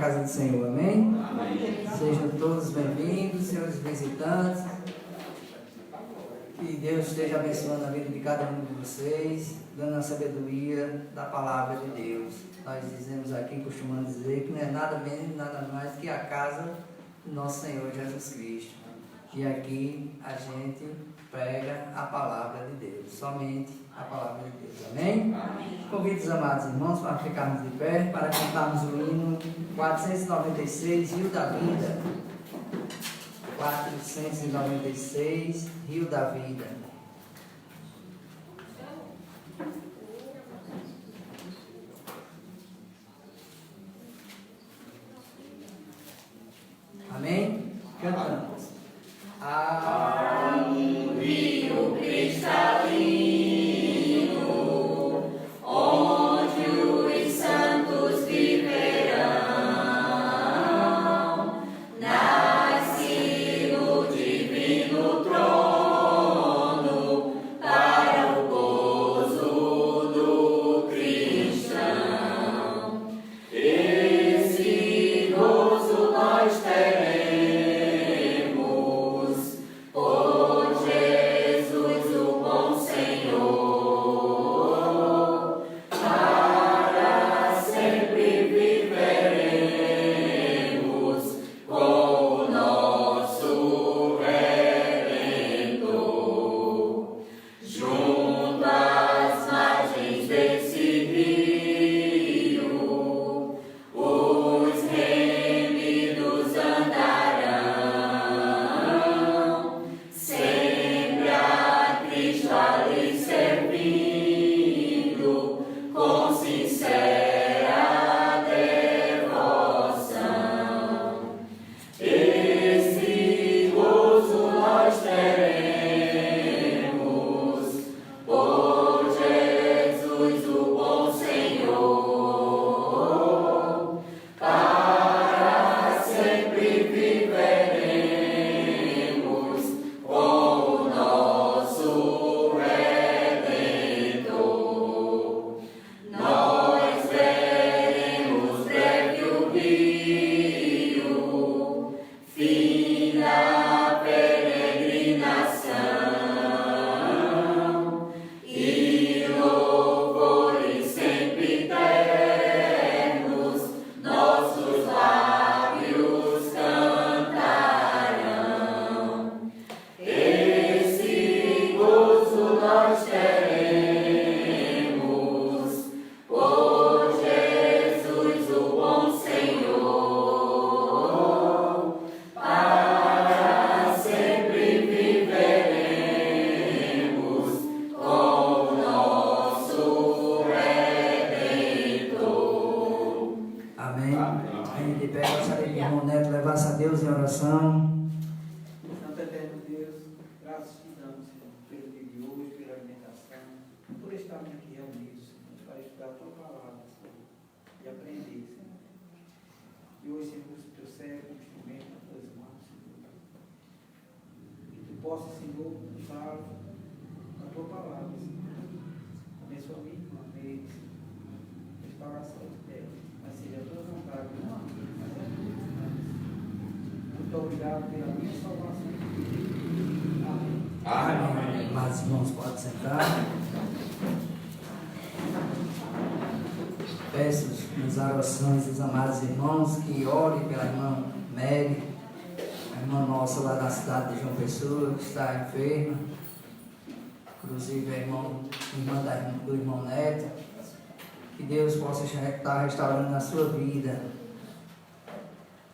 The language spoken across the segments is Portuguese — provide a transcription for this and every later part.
casa do Senhor, amém? Amém. Sejam todos bem-vindos, senhores visitantes. Que Deus esteja abençoando a vida de cada um de vocês, dando a sabedoria da palavra de Deus. Nós dizemos aqui, costumamos dizer, que não é nada menos, nada mais que a casa do nosso Senhor Jesus Cristo. E aqui a gente prega a palavra de Deus, somente a palavra de Deus, amém? Amém. Convido os amados irmãos para ficarmos de pé, para cantarmos o hino 496, Rio da Vida. 496, Rio da Vida. Amém? Cantamos. Um rio cristalino, onde os santos viverão, nasce no divino trono, para o gozo do cristão. Esse gozo nós teremos, por Jesus o bom Senhor, para sempre viveremos com o nosso Redentor. Junto às margens desse rio, os remidos andarão, sempre a Cristo ali servindo, com sincera devoção. Esse gozo nós teremos, por Jesus o bom Senhor, para sempre viveremos com o nosso Redentor. Nós veremos breve o rio, fim da peregrinação, e louvores sempre ternos nossos lábios cantarão. Esse gozo nós teremos, por Jesus o bom Senhor, para sempre viveremos com o nosso Redentor. Amém? Amém. De pé, gostaria que o irmão Neto levasse a Deus em oração. Santo eterno Deus, graças te damos, Senhor, pelo dia de hoje, pela alimentação, por estarmos aqui reunidos, Senhor, para estudar a tua palavra, Senhor, e aprender, Senhor. E hoje, Senhor, o teu servo, o instrumento nas tuas mãos, Senhor. Que tu possa, Senhor, usar a tua palavra, Senhor. Abençoa a minha irmã, Neide, Senhor. Restaura a saúde dela, mas seja a tua vontade, não a minha, mas a tua vontade. Muito obrigado pela minha salvação. Amém. Amém. Amados irmãos, pode sentar. Peço nas orações dos amados irmãos que orem pela irmã Mary, a irmã nossa lá da cidade de João Pessoa, que está enferma. Inclusive a irmã do irmão Neto. Que Deus possa estar restaurando a sua vida,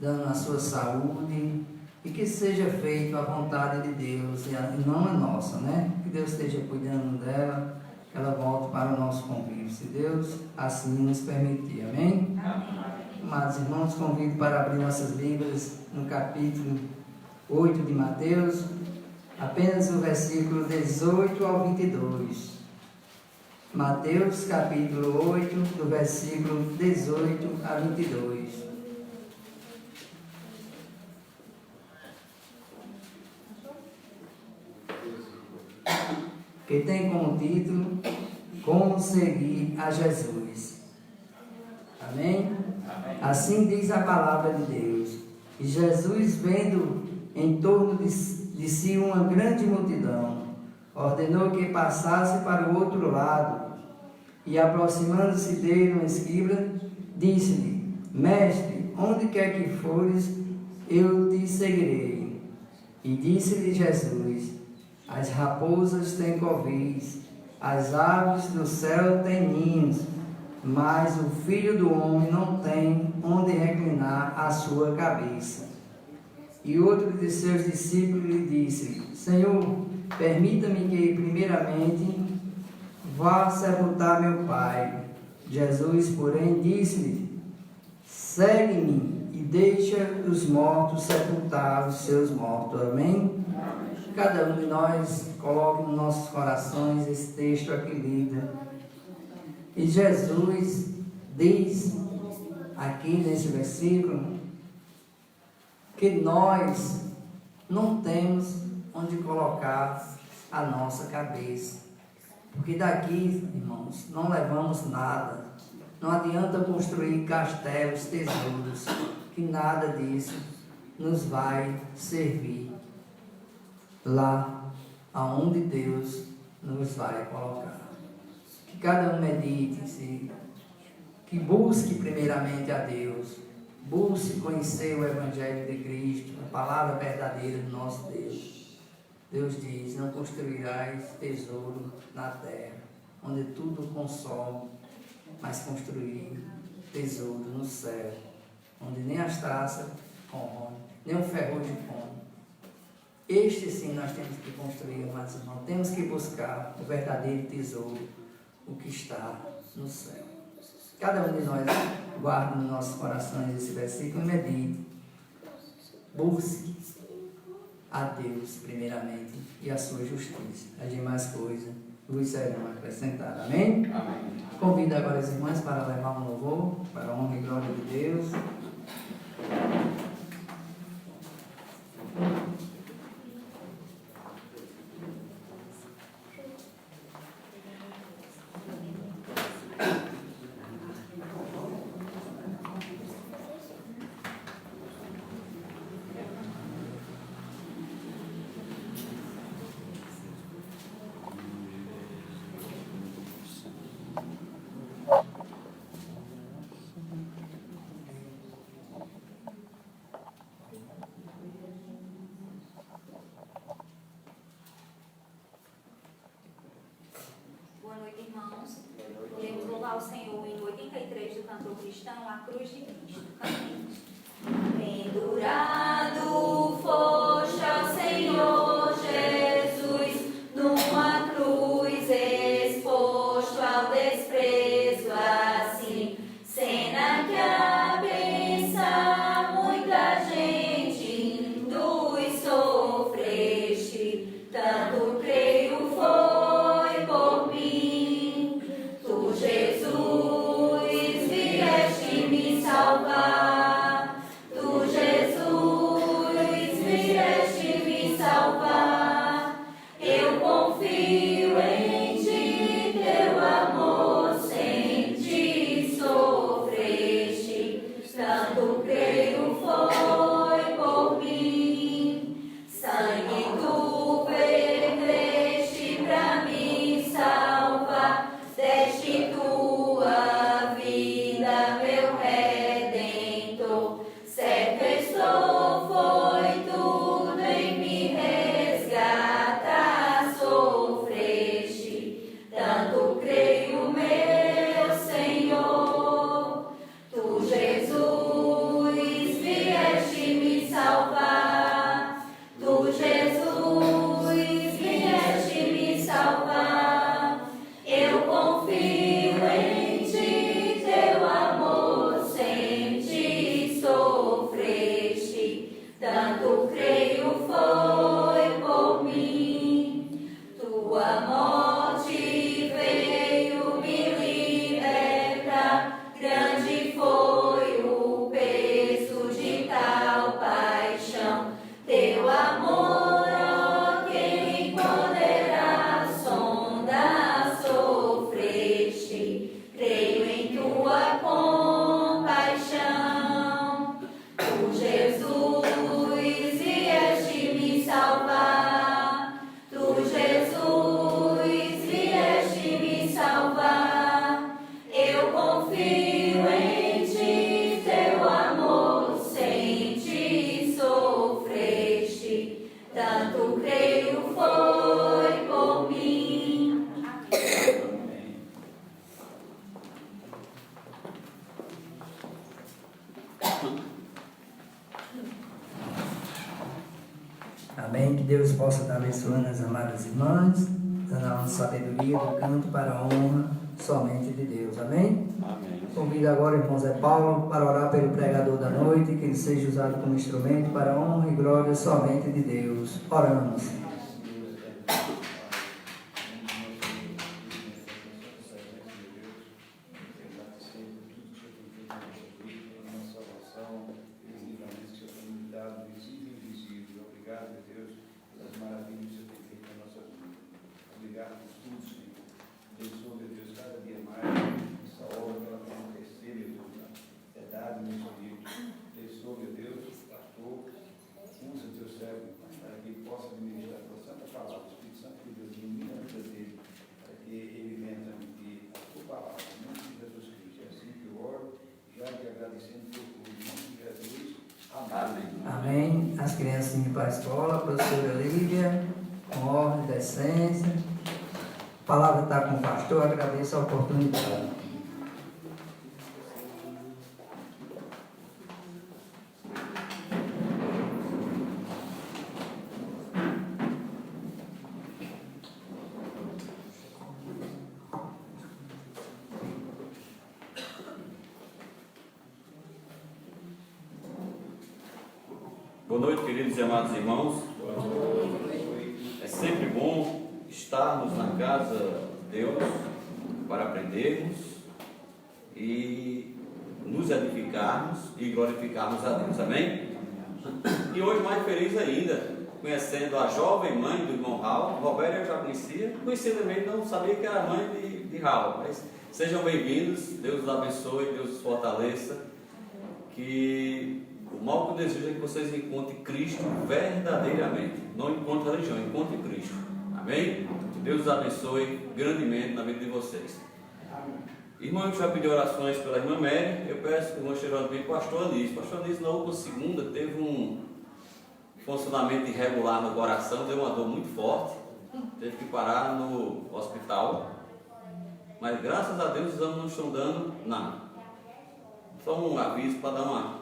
dando a sua saúde, e que seja feita a vontade de Deus e não a nossa, né? Que Deus esteja cuidando dela, que ela volte para o nosso convívio, se Deus assim nos permitir, amém? Amém. Amados irmãos, convido para abrir nossas Bíblias no capítulo 8 de Mateus, apenas o versículo 18 ao 22. Mateus capítulo 8, do versículo 18 a 22. Que tem como título Como Seguir a Jesus. Amém? Amém. Assim diz a palavra de Deus. E Jesus, vendo em torno de si uma grande multidão, ordenou que passasse para o outro lado. E aproximando-se dele um escriba, disse-lhe: Mestre, onde quer que fores, eu te seguirei. E disse-lhe Jesus: As raposas têm covis, as aves do céu têm ninhos, mas o Filho do Homem não tem onde reclinar a sua cabeça. E outro de seus discípulos lhe disse: Senhor, permita-me que primeiramente vá sepultar meu pai. Jesus, porém, disse-lhe: Segue-me e deixa os mortos sepultar os seus mortos. Amém? Cada um de nós coloque nos nossos corações esse texto aqui lido. E Jesus diz aqui nesse versículo que nós não temos onde colocar a nossa cabeça. Porque daqui, irmãos, não levamos nada. Não adianta construir castelos, tesouros, que nada disso nos vai servir lá aonde Deus nos vai colocar. Que cada um medite, que busque primeiramente a Deus, busque conhecer o Evangelho de Cristo, a palavra verdadeira do nosso Deus. Deus diz: não construirás tesouro na terra, onde tudo consome, mas construir tesouro no céu, onde nem as traças corroem, nem o ferrugem come. Este sim nós temos que construir, mas irmãos, temos que buscar o verdadeiro tesouro, o que está no céu. Cada um de nós guarda nos nossos corações esse versículo e medite. Busque a Deus primeiramente e a sua justiça. As demais coisas vos serão acrescentadas. Amém? Amém. Convido agora as irmãs para levar um louvor para a honra e glória de Deus. Ao Senhor em 83 do cantor cristão, A Cruz de Cristo. Cantemos. Pendurado foste ao Senhor Jesus, numa cruz exposto ao desprezo, assim, cena que abença muita gente, induz sofreste, tanto creio foi por mim. Tu, Jesus, vieste me salvar. Tu, Jesus, vieste me salvar. Eu confio em ti, teu amor sem ti sofreste. Tanto creio foi por mim. Sangue tu verteste pra me salvar. Deste tua vida, meu Redentor. Certo estou, foi tudo em me resgatar. Sofreste, tanto creio, meu Senhor. Tu, Jesus, Amém? Que Deus possa estar abençoando as amadas irmãs, dando a sabedoria do canto para a honra somente de Deus. Amém? Amém. Convido agora o irmão Zé Paulo para orar pelo pregador da noite, que ele seja usado como instrumento para a honra e glória somente de Deus. Oramos. Amém. As crianças indo para a escola, a professora Lívia, com ordem, decência. A palavra está com o pastor, agradeço a oportunidade. Boa noite, queridos e amados irmãos. É sempre bom estarmos na casa de Deus para aprendermos e nos edificarmos e glorificarmos a Deus. Amém? E hoje mais feliz ainda, conhecendo a jovem mãe do irmão Raul. Roberto eu já conhecia também, não sabia que era mãe de Raul. Mas sejam bem-vindos, Deus os abençoe, Deus os fortaleça. Que o mal que eu desejo é que vocês encontrem Cristo verdadeiramente. Não encontrem religião, encontrem Cristo. Amém? Que Deus os abençoe grandemente na vida de vocês. Irmão, eu já pedi orações pela irmã Mary. Eu peço que o irmão Cheirão para o pastor Anísio. O pastor Anísio, na última segunda, teve um funcionamento irregular no coração, deu uma dor muito forte. Teve que parar no hospital. Mas graças a Deus os exames não estão dando nada. Só um aviso para dar uma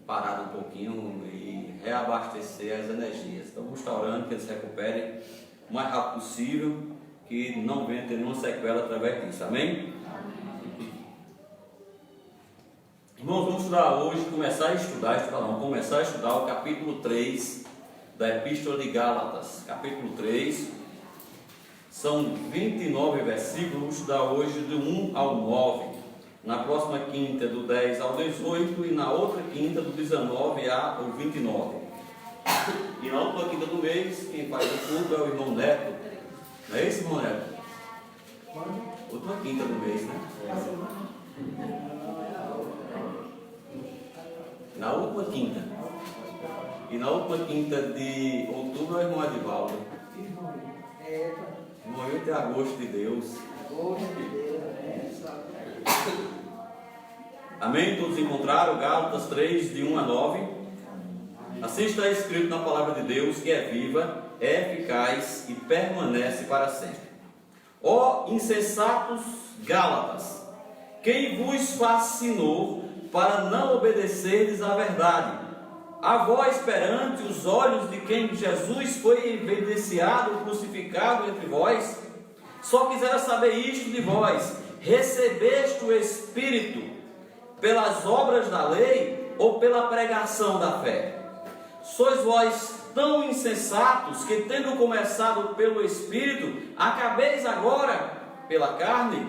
parada um pouquinho e reabastecer as energias. Então vamos estar orando que eles se recuperem o mais rápido possível, que não venha ter nenhuma sequela através disso. Amém? Irmãos, vamos estudar hoje, começar a estudar o capítulo 3 da Epístola de Gálatas. Capítulo 3, são 29 versículos, vamos estudar hoje do 1 ao 9. Na próxima quinta do 10 ao 18 e na outra quinta do 19 ao 29. E na última quinta do mês, quem faz o culto é o irmão Neto. Não é esse, irmão Neto? Última quinta do mês, né? Na última quinta. E na última quinta de outubro é o irmão Edivaldo. Irmão, eu tenho a gosto de Deus. Amém? Todos encontraram Gálatas 3, de 1 a 9. Assim está escrito na palavra de Deus, que é viva, é eficaz e permanece para sempre. Ó insensatos Gálatas, quem vos fascinou para não obedecerdes à verdade? A vós perante os olhos de quem Jesus foi evidenciado, crucificado entre vós? Só quisera saber isto de vós: recebeste o Espírito pelas obras da lei ou pela pregação da fé? Sois vós tão insensatos que, tendo começado pelo Espírito, acabeis agora pela carne?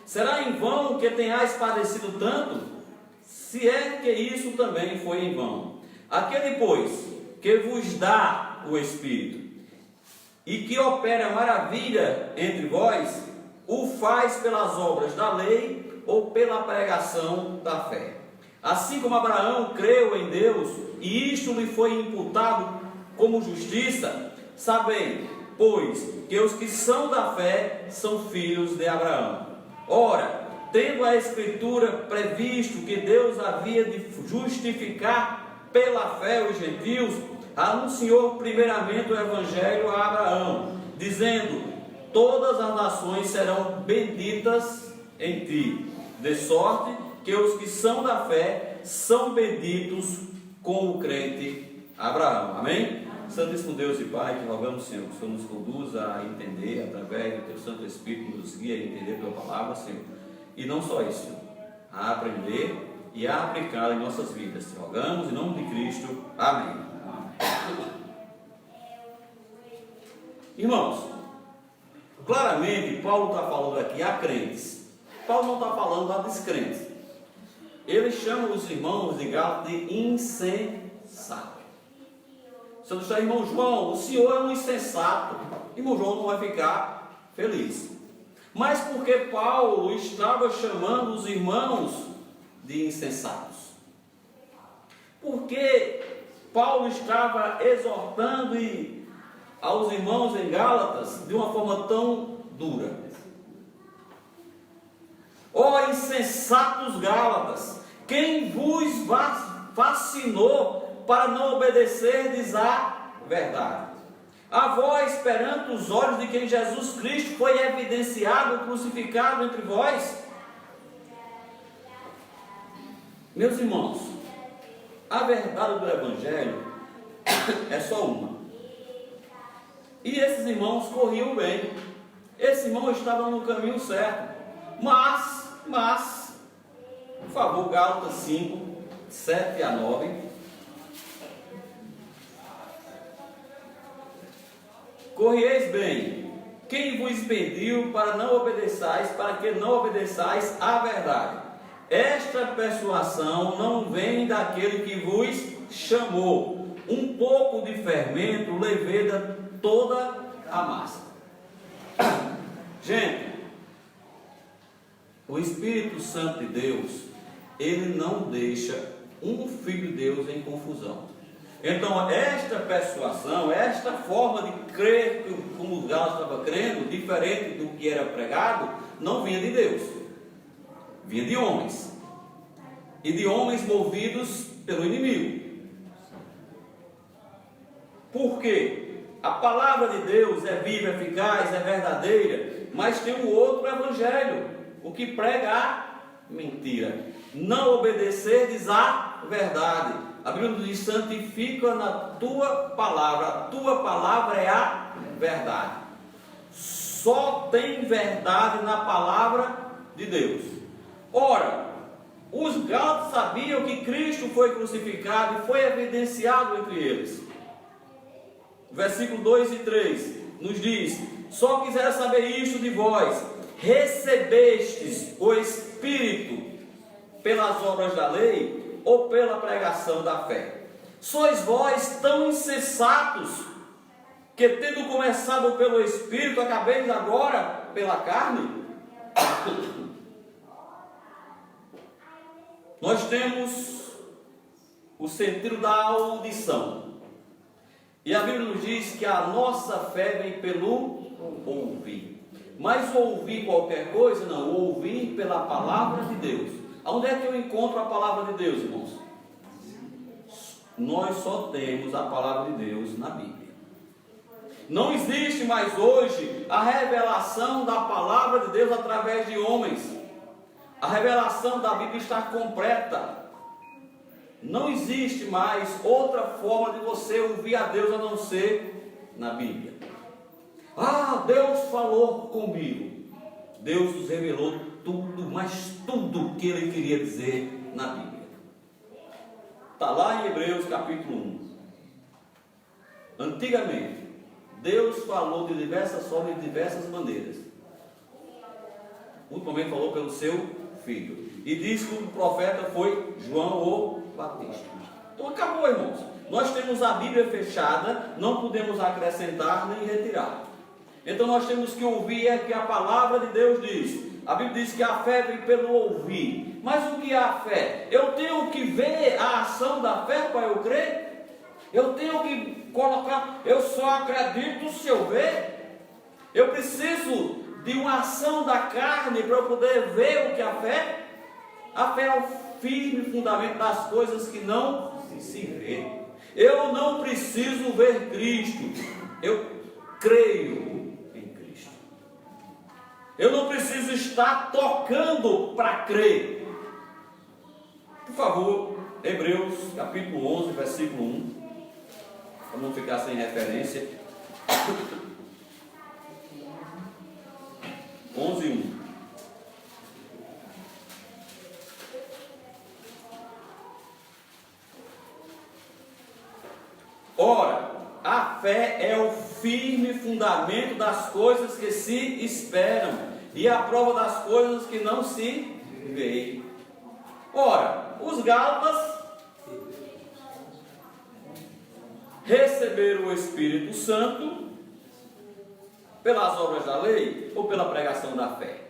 Será em vão que tenhais padecido tanto? Se é que isso também foi em vão. Aquele, pois, que vos dá o Espírito e que opera maravilha entre vós, o faz pelas obras da lei ou pela pregação da fé? Assim como Abraão creu em Deus e isto lhe foi imputado como justiça, sabei, pois, que os que são da fé são filhos de Abraão. Ora, tendo a Escritura previsto que Deus havia de justificar pela fé os gentios, anunciou primeiramente o Evangelho a Abraão, dizendo: todas as nações serão benditas em ti, de sorte que os que são da fé são benditos com o crente Abraão. Amém? Santíssimo Deus e Pai, que rogamos, Senhor, que o Senhor nos conduza a entender, através do Teu Santo Espírito, nos guia a entender a Tua palavra, Senhor. E não só isso, Senhor, a aprender e a aplicar em nossas vidas. Te rogamos em nome de Cristo. Amém. Irmãos, claramente Paulo está falando aqui a crentes. Paulo não está falando a descrentes. Ele chama os irmãos de Gálatas de insensatos. Se eu disser, irmão João, o senhor é um insensato, irmão João não vai ficar feliz. Mas por que Paulo estava chamando os irmãos de insensatos? Porque Paulo estava exortando aos irmãos em Gálatas de uma forma tão dura. Ó insensatos Gálatas, quem vos fascinou para não obedecerdes à verdade? A vós, perante os olhos de quem Jesus Cristo foi evidenciado, crucificado entre vós? Meus irmãos, a verdade do Evangelho é só uma. E esses irmãos corriam bem. Esse irmão estava no caminho certo. Mas, por favor, Gálatas 5, 7 a 9. Corrieis bem, quem vos impediu para que não obedeçais à verdade? Esta persuasão não vem daquele que vos chamou. Um pouco de fermento leveda toda a massa. Gente, o Espírito Santo de Deus, ele não deixa um filho de Deus em confusão. Então, esta persuasão, esta forma de crer, como os Gálatas estavam crendo, diferente do que era pregado, não vinha de Deus, vinha de homens, e de homens movidos pelo inimigo. Por quê? A palavra de Deus é viva, eficaz, é verdadeira, mas tem um outro evangelho, o que prega a mentira. Não obedecerdes à verdade. A Bíblia diz: santifica na tua palavra. A tua palavra é a verdade. Só tem verdade na palavra de Deus. Ora, os gálatas sabiam que Cristo foi crucificado e foi evidenciado entre eles. Versículo 2 e 3 nos diz: só quisera saber isto de vós: recebestes o Espírito pelas obras da lei ou pela pregação da fé? Sois vós tão insensatos, que tendo começado pelo Espírito, acabeis agora pela carne? Nós temos o sentido da audição, e a Bíblia nos diz que a nossa fé vem pelo ouvir. Mas ouvir qualquer coisa? Não, ouvir pela palavra de Deus. Onde é que eu encontro a palavra de Deus, irmãos? Nós só temos a palavra de Deus na Bíblia. Não existe mais hoje a revelação da palavra de Deus através de homens. A revelação da Bíblia está completa. Não existe mais outra forma de você ouvir a Deus a não ser na Bíblia. Ah, Deus falou comigo. Deus nos revelou tudo, mas tudo que Ele queria dizer na Bíblia. Está lá em Hebreus capítulo 1. Antigamente, Deus falou de diversas formas e de diversas maneiras. Ultimamente falou pelo seu Filho. E diz que o profeta foi João o Batista. Então acabou, irmãos. Nós temos a Bíblia fechada, não podemos acrescentar nem retirar. Então nós temos que ouvir é que a palavra de Deus diz. A Bíblia diz que a fé vem pelo ouvir. Mas o que é a fé? Eu tenho que ver a ação da fé para eu crer? Eu tenho que colocar, eu só acredito se eu ver? Eu preciso de uma ação da carne para eu poder ver o que é a fé? A fé é o firme fundamento das coisas que não se vê. Eu não preciso ver Cristo, eu creio em Cristo. Eu não preciso estar tocando para crer. Por favor, Hebreus capítulo 11, versículo 1. para não ficar sem referência. 11:1. Ora, a fé é o firme fundamento das coisas que se esperam e a prova das coisas que não se veem. Ora, os Gálatas receberam o Espírito Santo pelas obras da lei ou pela pregação da fé?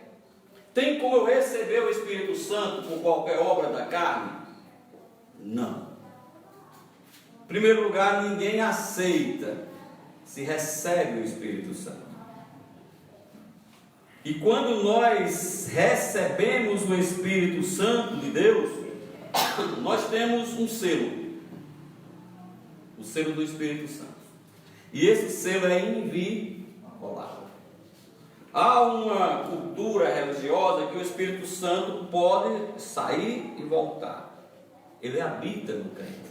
Tem como eu receber o Espírito Santo por qualquer obra da carne? Não. Em primeiro lugar, ninguém aceita se recebe o Espírito Santo. E quando nós recebemos o Espírito Santo de Deus, nós temos um selo, o selo do Espírito Santo. E esse selo é inviolável. Há uma cultura religiosa que o Espírito Santo pode sair e voltar. Ele habita no crente.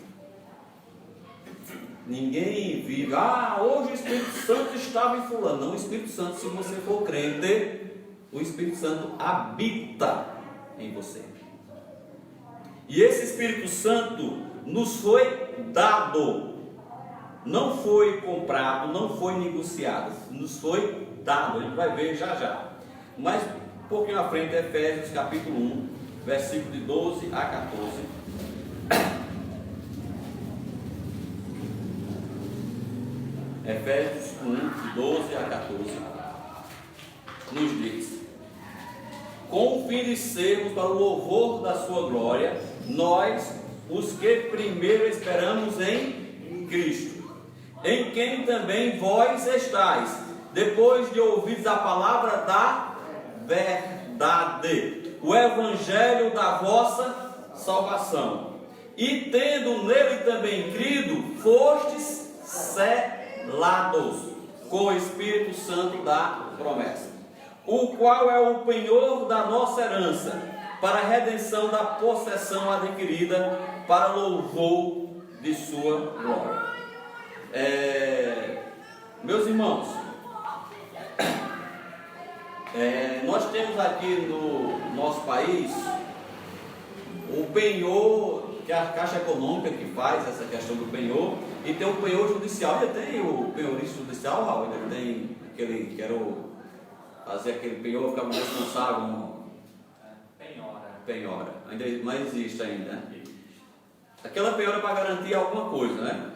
Ninguém vive, hoje o Espírito Santo estava em fulano. Não, o Espírito Santo, se você for crente, o Espírito Santo habita em você. E esse Espírito Santo nos foi dado. Não foi comprado, não foi negociado. Nos foi dado. A gente vai ver já já. Mas um pouquinho à frente, Efésios capítulo 1, versículo de 12 a 14. Efésios 1, 12 a 14, nos diz: com o fim de sermos para o louvor da sua glória, nós, os que primeiro esperamos em Cristo, em quem também vós estáis, depois de ouvirdes a palavra da verdade, o evangelho da vossa salvação, e tendo nele também crido, fostes selados com o Espírito Santo da promessa, o qual é o penhor da nossa herança, para a redenção da possessão adquirida, para louvor de sua glória. Meus irmãos, nós temos aqui no nosso país o penhor, que é a Caixa Econômica que faz essa questão do penhor, e tem o penhor judicial. Ainda tem o penhorista judicial, Raul? Ainda tem aquele, quero fazer aquele penhor, ficar responsável. Penhora. Ainda não existe ainda, né? Aquela penhora é para garantir alguma coisa, né?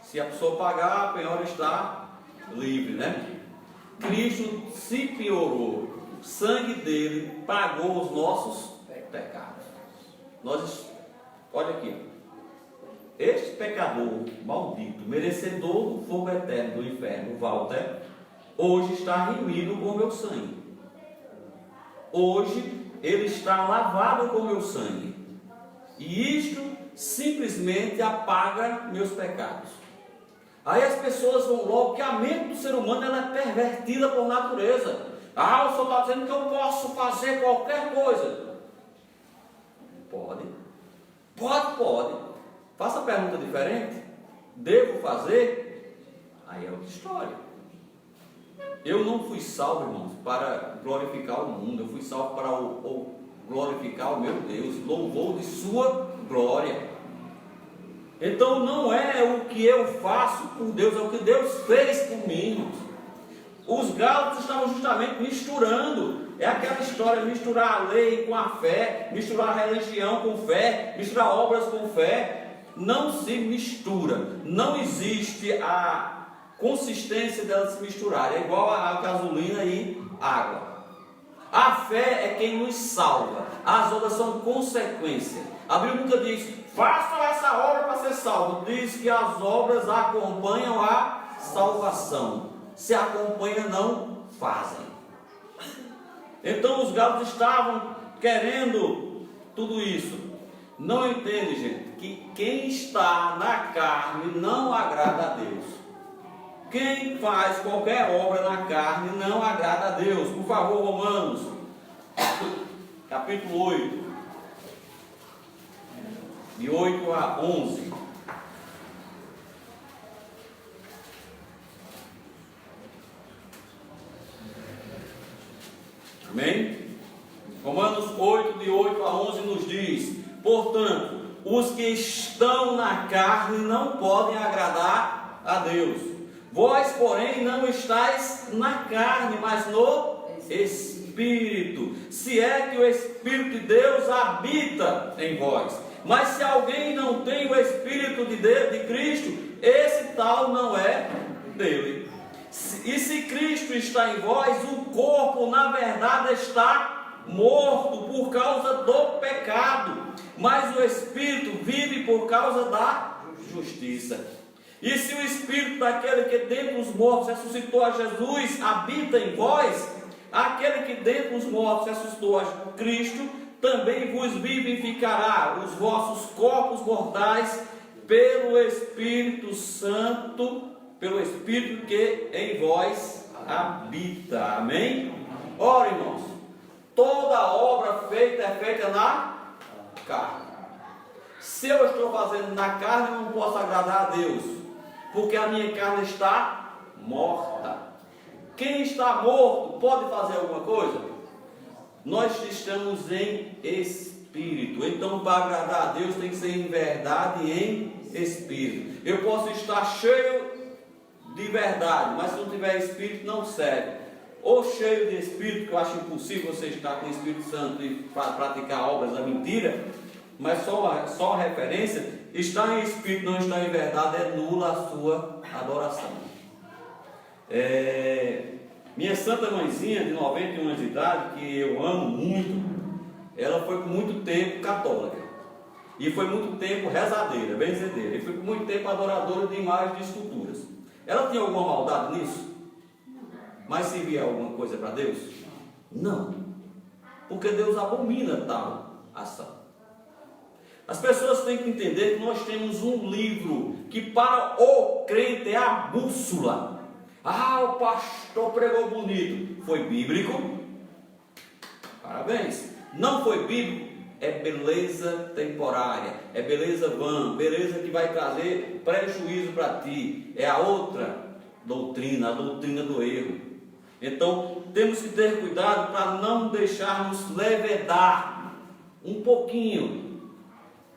Se a pessoa pagar, a penhora está livre, né? Cristo se penhorou, o sangue dele pagou os nossos pecados. Olha aqui, este pecador maldito, merecedor do fogo eterno do inferno, Walter, hoje está remido com o meu sangue. Hoje ele está lavado com o meu sangue. E isto simplesmente apaga meus pecados. Aí as pessoas vão logo, que a mente do ser humano ela é pervertida por natureza. O senhor está dizendo que eu posso fazer qualquer coisa. Pode. Faça a pergunta diferente. Devo fazer? Aí é outra história. Eu não fui salvo, irmãos, para glorificar o mundo. Eu fui salvo para glorificar o meu Deus, louvor de sua glória. Então não é o que eu faço por Deus, é o que Deus fez por mim, irmãos. Os Gálatas estavam justamente misturando. É aquela história, misturar a lei com a fé, misturar a religião com fé, misturar obras com fé. Não se mistura. Não existe a consistência delas se misturarem. É igual a gasolina e água. A fé é quem nos salva. As obras são consequência. A Bíblia nunca diz, faça essa obra para ser salvo. Diz que as obras acompanham a salvação. Se acompanham, não fazem. Então os Gálatas estavam querendo tudo isso. Não entende, gente, que quem está na carne não agrada a Deus. Quem faz qualquer obra na carne não agrada a Deus. Por favor, Romanos, capítulo 8, de 8 a 11. Portanto, os que estão na carne não podem agradar a Deus. Vós, porém, não estáis na carne, mas no Espírito, se é que o Espírito de Deus habita em vós. Mas se alguém não tem o Espírito de Cristo, esse tal não é dele. E se Cristo está em vós, o corpo na verdade está morto por causa do pecado, mas o Espírito vive por causa da justiça. E se o Espírito daquele que dentre os mortos ressuscitou a Jesus habita em vós, aquele que dentre os mortos ressuscitou a Cristo também vos vivificará os vossos corpos mortais pelo Espírito Santo, pelo Espírito que em vós habita. Amém? Ora, irmãos, toda obra feita é feita na carne. Se eu estou fazendo na carne, eu não posso agradar a Deus, porque a minha carne está morta. Quem está morto pode fazer alguma coisa? Nós estamos em espírito, então para agradar a Deus tem que ser em verdade e em espírito. Eu posso estar cheio de verdade, mas se não tiver espírito não serve. Ou cheio de espírito, que eu acho impossível você estar com o Espírito Santo e praticar obras da mentira, mas só uma referência, estar em espírito não estar em verdade é nula a sua adoração. Minha santa mãezinha de 91 anos de idade, que eu amo muito, ela foi por muito tempo católica, e foi muito tempo rezadeira, benzedeira, e foi por muito tempo adoradora de imagens de esculturas. Ela tinha alguma maldade nisso? Mas servia alguma coisa para Deus? Não, porque Deus abomina tal ação. As pessoas têm que entender que nós temos um livro que para o crente é a bússola. Ah, o pastor pregou bonito. Foi bíblico? Parabéns. Não foi bíblico? É beleza temporária, é beleza vã, beleza que vai trazer prejuízo para ti. É a outra doutrina, a doutrina do erro. Então, temos que ter cuidado para não deixarmos levedar um pouquinho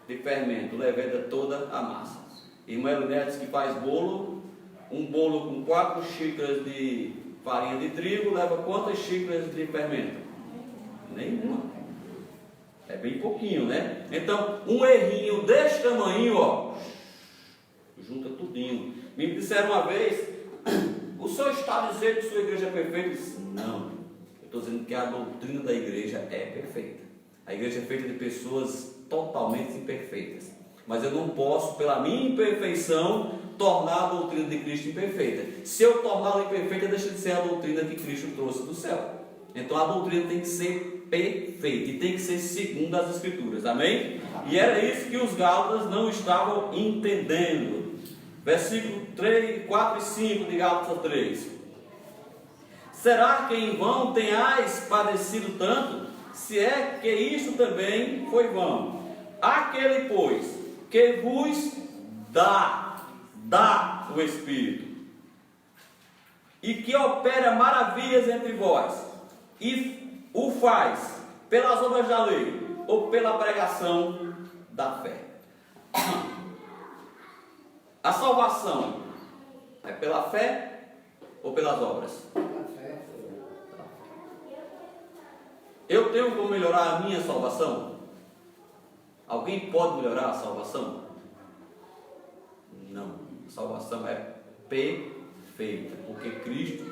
de fermento, leveda toda a massa. Irmã Elinete diz que faz bolo. Um bolo com 4 xícaras de farinha de trigo leva quantas xícaras de fermento? Nenhuma. É bem pouquinho, né? Então, um errinho desse tamanho, ó, junta tudinho. Me disseram uma vez, o senhor está dizendo que sua igreja é perfeita? Eu disse, não, eu estou dizendo que a doutrina da igreja é perfeita. A igreja é feita de pessoas totalmente imperfeitas. Mas eu não posso, pela minha imperfeição, tornar a doutrina de Cristo imperfeita. Se eu torná-la imperfeita, deixa de ser a doutrina que Cristo trouxe do céu. Então a doutrina tem que ser perfeita e tem que ser segundo as Escrituras. Amém? E era isso que os Gálatas não estavam entendendo. Versículo 3, 4 e 5 de Gálatas 3. Será que em vão tenhais padecido tanto? Se é que isto também foi vão. Aquele, pois, que vos dá o Espírito, e que opera maravilhas entre vós, e o faz pelas obras da lei, ou pela pregação da fé. A salvação é pela fé ou pelas obras? Eu tenho como melhorar a minha salvação? Alguém pode melhorar a salvação? Não. A salvação é perfeita, porque Cristo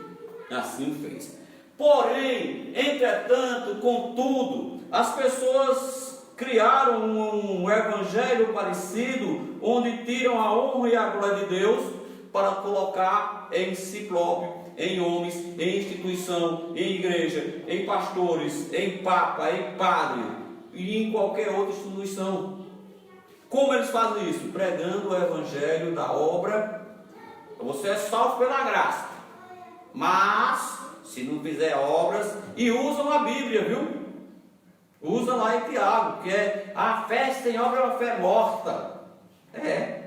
assim fez. Porém, entretanto, contudo, as pessoas criaram um evangelho parecido, onde tiram a honra e a glória de Deus para colocar em si próprio, em homens, em instituição, em igreja, em pastores, em papa, em padre e em qualquer outra instituição. Como eles fazem isso? Pregando o evangelho da obra. Você é salvo pela graça, mas se não fizer obras, e usam a Bíblia, viu? Usa lá em Tiago, que é a fé sem obra é uma fé morta. É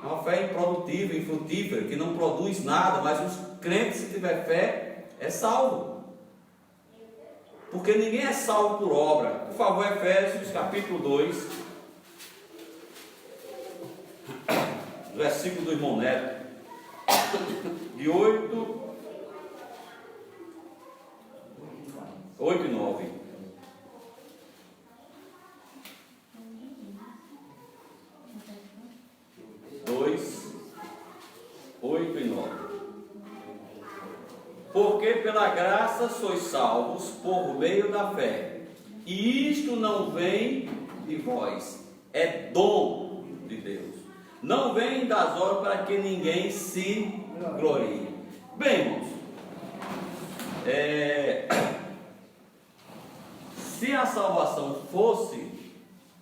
uma fé improdutiva, infrutífera, que não produz nada, mas os crentes, se tiver fé, é salvo. Porque ninguém é salvo por obra. Por favor, Efésios capítulo 2. versículo do irmão Neto, de 8 e 9. Dois, 8 e 9. Porque pela graça sois salvos por meio da fé, e isto não vem de vós, é dom de Deus. Não vem das obras para que ninguém se glorie. Bem, irmãos, se a salvação fosse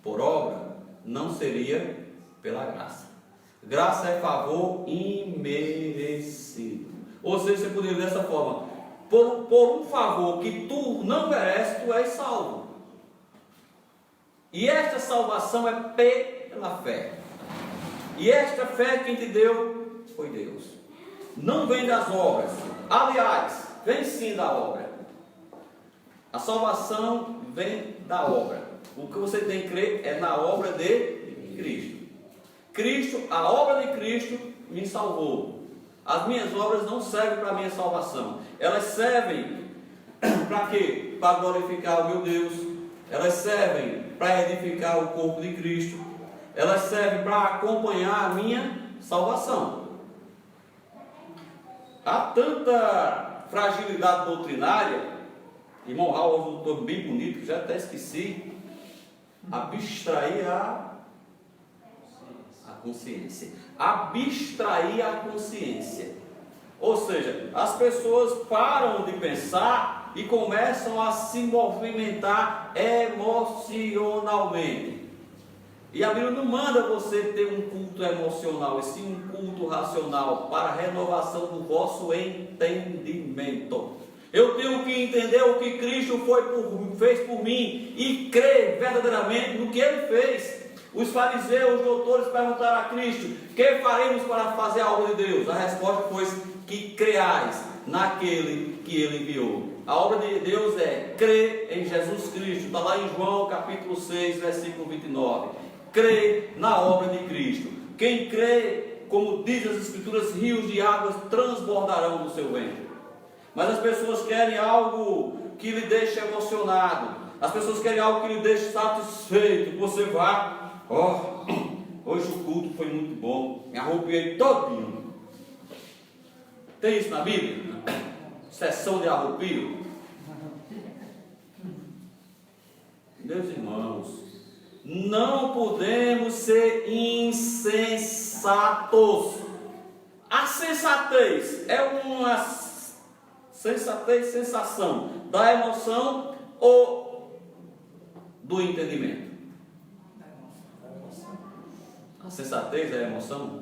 por obra, não seria pela graça. Graça é favor imerecido. Ou seja, você poderia dizer dessa forma: por um favor que tu não mereces, tu és salvo. E esta salvação é pela fé. E esta fé quem te deu foi Deus. Não vem das obras. Aliás, vem sim da obra. A salvação vem da obra. O que você tem que crer é na obra de Cristo. A obra de Cristo me salvou. As minhas obras não servem para a minha salvação. Elas servem para quê? Para glorificar o meu Deus. Elas servem para edificar o corpo de Cristo. Elas servem para acompanhar a minha salvação. Há tanta fragilidade doutrinária. Irmão Raul usou um termo bem bonito, que já até esqueci. Abstrair a consciência. Abstrair a consciência. Ou seja, as pessoas param de pensar e começam a se movimentar emocionalmente. E a Bíblia não manda você ter um culto emocional, e sim um culto racional para a renovação do vosso entendimento. Eu tenho que entender o que Cristo fez por mim e crer verdadeiramente no que Ele fez. Os fariseus, os doutores perguntaram a Cristo: que faremos para fazer a obra de Deus? A resposta foi: que creais naquele que Ele enviou. A obra de Deus é crer em Jesus Cristo. Está lá em João capítulo 6, versículo 29. Crê na obra de Cristo. Quem crê, como diz as Escrituras, rios de águas transbordarão do seu ventre. Mas as pessoas querem algo que lhe deixe emocionado. As pessoas querem algo que lhe deixe satisfeito. Você vai, hoje o culto foi muito bom, me arrupiei todinho. Tem isso na Bíblia? Sessão de arrupio. Meus irmãos, não podemos ser insensatos. A sensatez é uma sensação da emoção ou do entendimento? A sensatez é a emoção?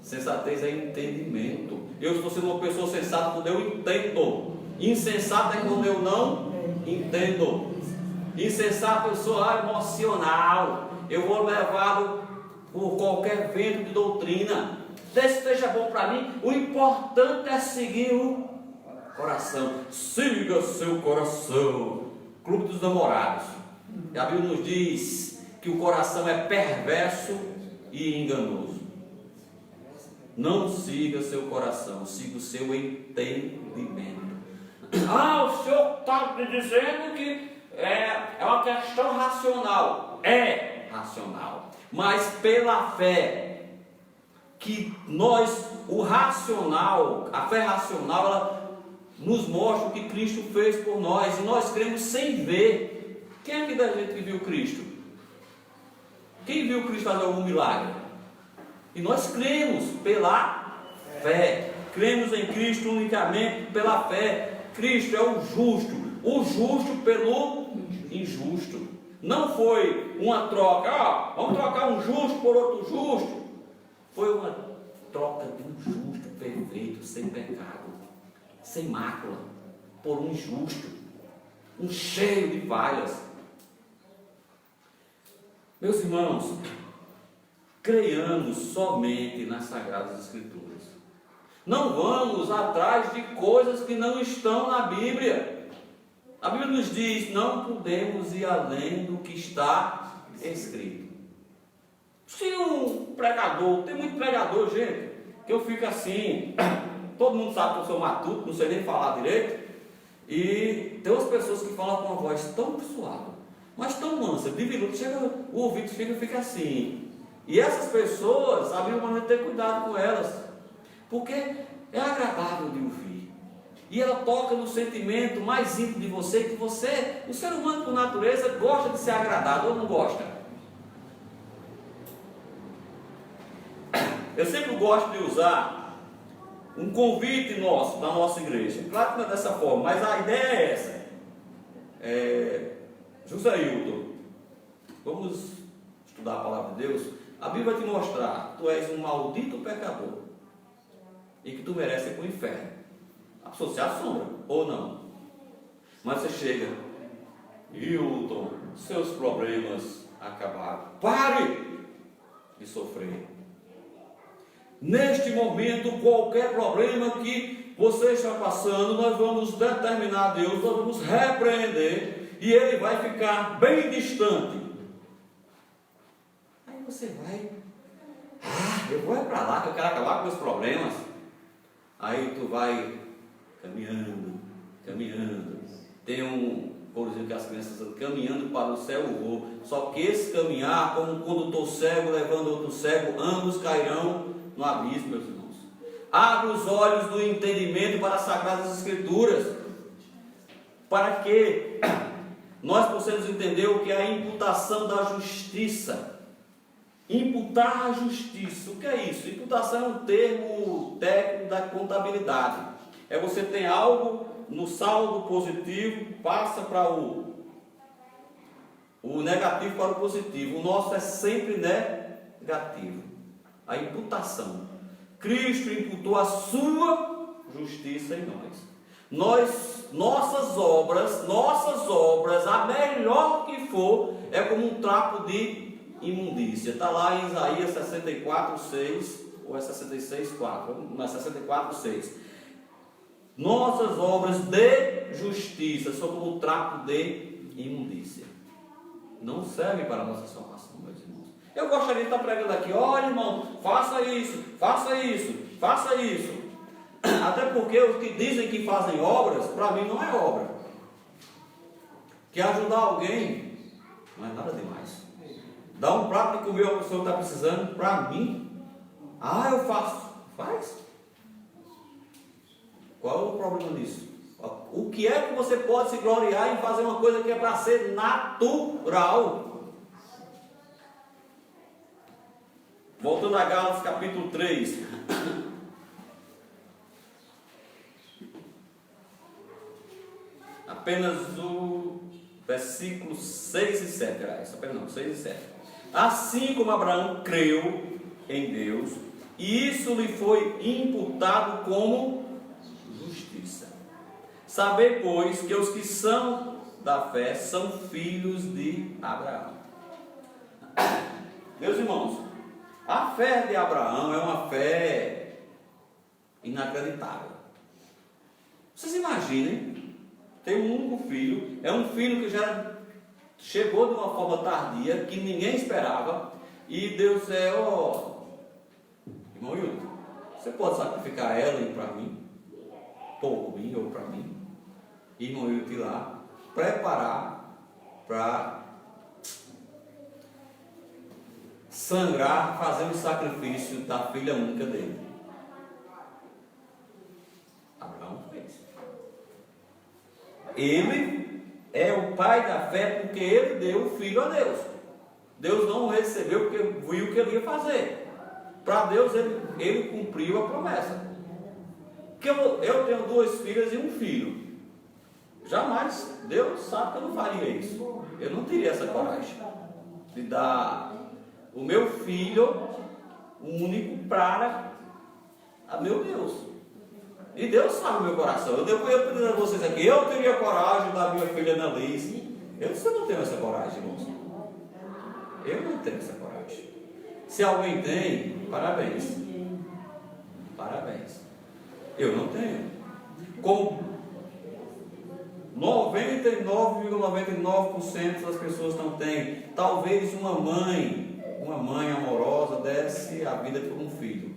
Sensatez é entendimento. Eu estou sendo uma pessoa sensata quando eu entendo. Insensato é quando eu não entendo. Insensato eu sou emocional. Eu vou levado por qualquer vento de doutrina. Desde que esteja bom para mim, o importante é seguir o coração. Siga seu coração. Clube dos Namorados. A Bíblia nos diz que o coração é perverso e enganoso. Não siga seu coração, siga o seu entendimento. O senhor está me dizendo que é uma questão racional. É racional, mas pela fé que a fé racional, ela nos mostra o que Cristo fez por nós, e nós cremos sem ver. Quem aqui da gente viu Cristo? Quem viu Cristo fazer algum milagre? E nós cremos pela fé. Cremos em Cristo unicamente pela fé. Cristo é o justo pelo injusto. Não foi uma troca, vamos trocar um justo por outro justo. Foi uma troca de um justo perfeito, sem pecado, sem mácula, por um injusto, um cheio de falhas. Meus irmãos, creiamos somente nas Sagradas Escrituras. Não vamos atrás de coisas que não estão na Bíblia. A Bíblia nos diz: não podemos ir além do que está escrito. Se um pregador. Tem muito pregador, gente, que eu fico assim. Todo mundo sabe que eu sou matuto, não sei nem falar direito. E tem umas pessoas que falam com uma voz tão suave, mas tão mansa, diminuta, chega, o ouvido fica assim. E essas pessoas, a Bíblia manda ter cuidado com elas, porque é agradável de ouvir. E ela toca no sentimento mais íntimo de você, que você, o ser humano por natureza, gosta de ser agradado ou não gosta? Eu sempre gosto de usar um convite nosso, da nossa igreja. Claro que não é dessa forma, mas a ideia é essa. José Hilton, vamos estudar a palavra de Deus. A Bíblia vai te mostrar que tu és um maldito pecador e que tu mereces ir para o inferno. A pessoa se assombra, ou não. Mas você chega, Hilton, seus problemas acabaram. Pare de sofrer. Neste momento, qualquer problema que você está passando, nós vamos determinar a Deus, nós vamos repreender, e ele vai ficar bem distante. Aí você vai, eu vou para lá, que eu quero acabar com meus problemas. Aí tu vai caminhando. Tem um, por exemplo, que as crianças estão caminhando para o céu eu vou. Só que esse caminhar, como um condutor cego levando outro cego, ambos cairão no abismo, meus irmãos. Abre os olhos do entendimento para as Sagradas Escrituras, para que nós possamos entender o que é a imputação da justiça. Imputar a justiça, o que é isso? Imputação é um termo técnico da contabilidade. É você tem algo no saldo positivo, passa para o negativo para o positivo. O nosso é sempre negativo. A imputação. Cristo imputou a sua justiça em nós. Nossas obras, a melhor que for, é como um trapo de imundícia. Está lá em Isaías 64:6, ou é 66:4, não é 64:6. Nossas obras de justiça são como um trapo de imundícia. Não serve para a nossa salvação, meus irmãos. Eu gostaria de estar pregando aqui, olha irmão, faça isso. Até porque os que dizem que fazem obras, para mim não é obra. Quer ajudar alguém, não é nada demais. Dá um prato de comer a pessoa que está precisando, para mim, eu faço. Faz. Qual é o problema disso? O que é que você pode se gloriar em fazer uma coisa que é para ser natural? Voltando a Gálatas capítulo 3. Apenas o versículo 6 e 7. Apenas 6 e 7. Assim como Abraão creu em Deus, e isso lhe foi imputado como justiça. Sabei, pois, que os que são da fé são filhos de Abraão. Meus irmãos, a fé de Abraão é uma fé inacreditável. Vocês imaginem, tem um único filho, é um filho que já chegou de uma forma tardia, que ninguém esperava, e Deus irmão Hilton, você pode sacrificar ela e para mim? Por mim ou para mim? Irmão Hilton ir lá, preparar para sangrar, fazendo o sacrifício da filha única dele. Abraão fez. Ele é o pai da fé porque ele deu o filho a Deus. Deus não o recebeu porque viu o que ele ia fazer. Para Deus ele cumpriu a promessa. Que eu tenho 2 filhas e um filho. Jamais, Deus sabe que eu não faria isso. Eu não teria essa coragem de dar o meu filho único para meu Deus. E Deus sabe o meu coração. Eu pedi a vocês aqui, eu teria coragem da minha filha Annalise. Eu não tenho essa coragem, irmãos. Eu não tenho essa coragem. Se alguém tem, parabéns. Parabéns. Eu não tenho. Como 99,99% das pessoas não têm. Talvez uma mãe amorosa desse vida por um filho.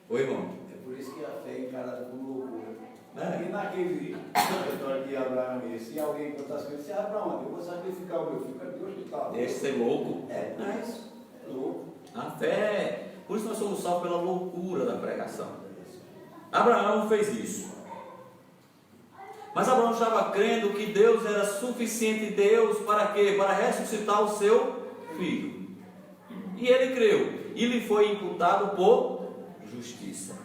Oi, irmão? É por isso que a fé é encarada como loucura. É. E naquele território de Abraão, se alguém contasse com ele, disse: Abraão, eu vou sacrificar o meu filho, cadê o hospital? Deixa de ser louco. É, mas louco. A fé, por isso nós somos salvos pela loucura da pregação. Abraão fez isso. Mas Abraão estava crendo que Deus era suficiente Deus para quê? Para ressuscitar o seu filho. E ele creu. E lhe foi imputado por justiça.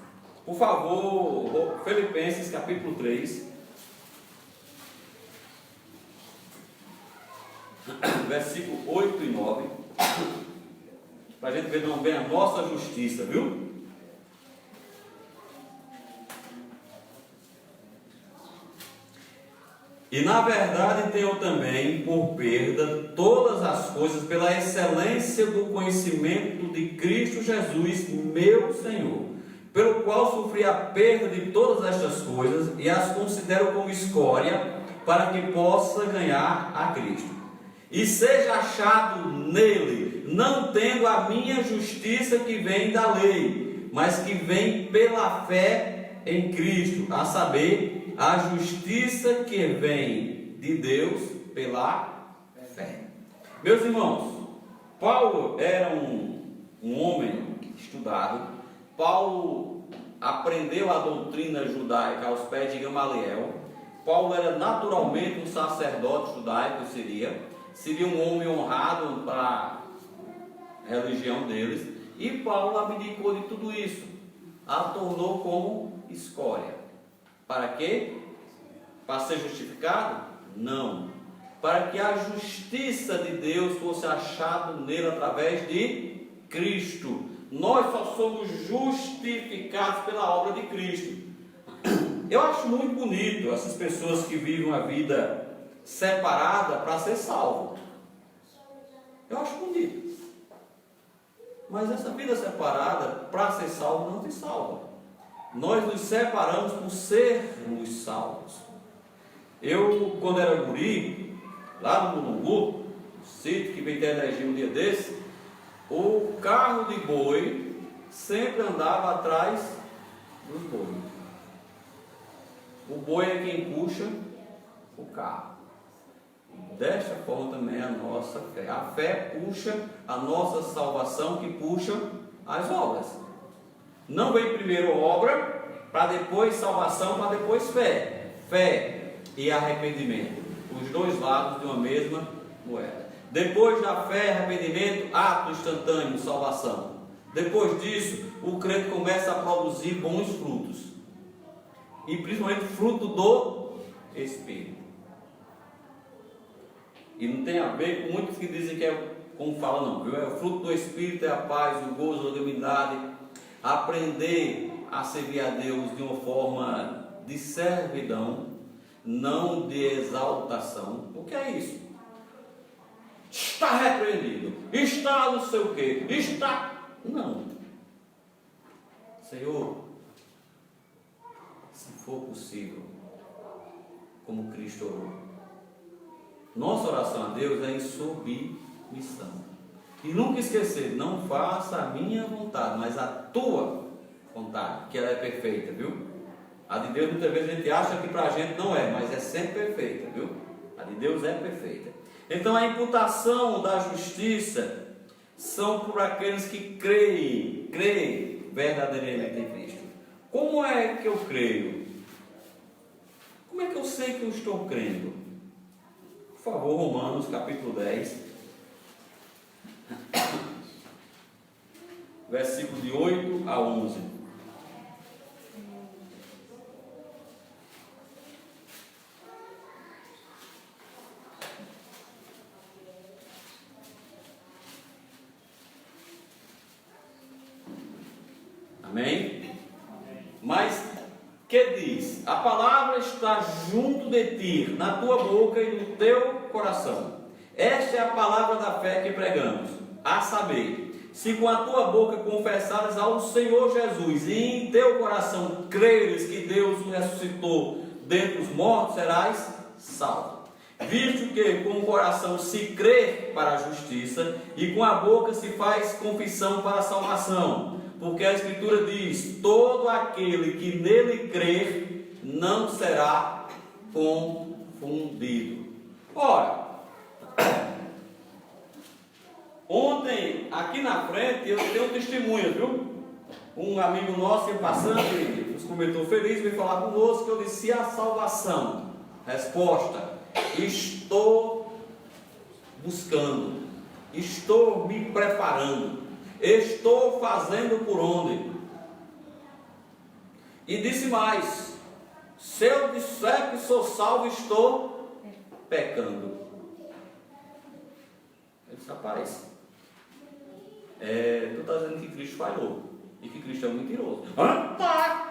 Por favor, Filipenses capítulo 3. Versículo 8 e 9. Para a gente ver também a nossa justiça, viu? E na verdade tenho também por perda todas as coisas pela excelência do conhecimento de Cristo Jesus, meu Senhor, pelo qual sofri a perda de todas estas coisas e as considero como escória, para que possa ganhar a Cristo e seja achado nele, não tendo a minha justiça que vem da lei, mas que vem pela fé em Cristo, a saber, a justiça que vem de Deus pela fé. Meus irmãos, Paulo era um homem estudado. Paulo aprendeu a doutrina judaica aos pés de Gamaliel. Paulo era naturalmente um sacerdote judaico, seria um homem honrado para a religião deles. E Paulo abdicou de tudo isso, a tornou como escória. Para quê? Para ser justificado? Não. Para que a justiça de Deus fosse achada nele através de Cristo. Nós só somos justificados pela obra de Cristo. Eu acho muito bonito essas pessoas que vivem uma vida separada para ser salvo. Eu acho bonito. Mas essa vida separada para ser salvo não te salva. Nós nos separamos por sermos salvos. Eu, quando era guri, lá no Mulungu, sítio que vem ter energia um dia desse, o carro de boi sempre andava atrás dos bois. O boi é quem puxa o carro. Desta forma também é a nossa fé. A fé puxa a nossa salvação, que puxa as obras. Não vem primeiro obra, para depois salvação, para depois fé. Fé e arrependimento. Os dois lados de uma mesma moeda. Depois da fé e arrependimento, ato instantâneo, salvação. Depois disso, o crente começa a produzir bons frutos. E principalmente fruto do Espírito. E não tem a ver com muitos que dizem que é como fala, não, viu? É o fruto do Espírito, é a paz, o gozo, a longanimidade. Aprender a servir a Deus de uma forma de servidão, não de exaltação. O que é isso? Está repreendido, está não sei o quê, está... Não. Senhor, se for possível, como Cristo orou, nossa oração a Deus é em submissão. E nunca esquecer, não faça a minha vontade, mas a tua vontade, que ela é perfeita, viu? A de Deus muitas vezes a gente acha que para a gente não é, mas é sempre perfeita, viu? A de Deus é perfeita. Então a imputação da justiça são por aqueles que creem verdadeiramente em Cristo. Como é que eu creio? Como é que eu sei que eu estou crendo? Por favor, Romanos capítulo 10. Versículo de 8 a 11. Amém? Mas que diz? A palavra está junto de ti, na tua boca e no teu coração. Esta é a palavra da fé que pregamos, a saber, se com a tua boca confessares ao Senhor Jesus e em teu coração creres que Deus o ressuscitou dentre os mortos, serás salvo. Visto que com o coração se crê para a justiça e com a boca se faz confissão para a salvação. Porque a Escritura diz: todo aquele que nele crer não será confundido. Ora, ontem aqui na frente eu tenho um testemunho, viu? Um amigo nosso ia passando e nos comentou feliz, veio falar conosco, que eu disse: e a salvação? Resposta: estou buscando, estou me preparando, estou fazendo por onde. E disse mais: se eu disser que sou salvo, estou pecando. Ele disse: rapaz, tu está dizendo que Cristo falhou e que Cristo é um mentiroso. Tá.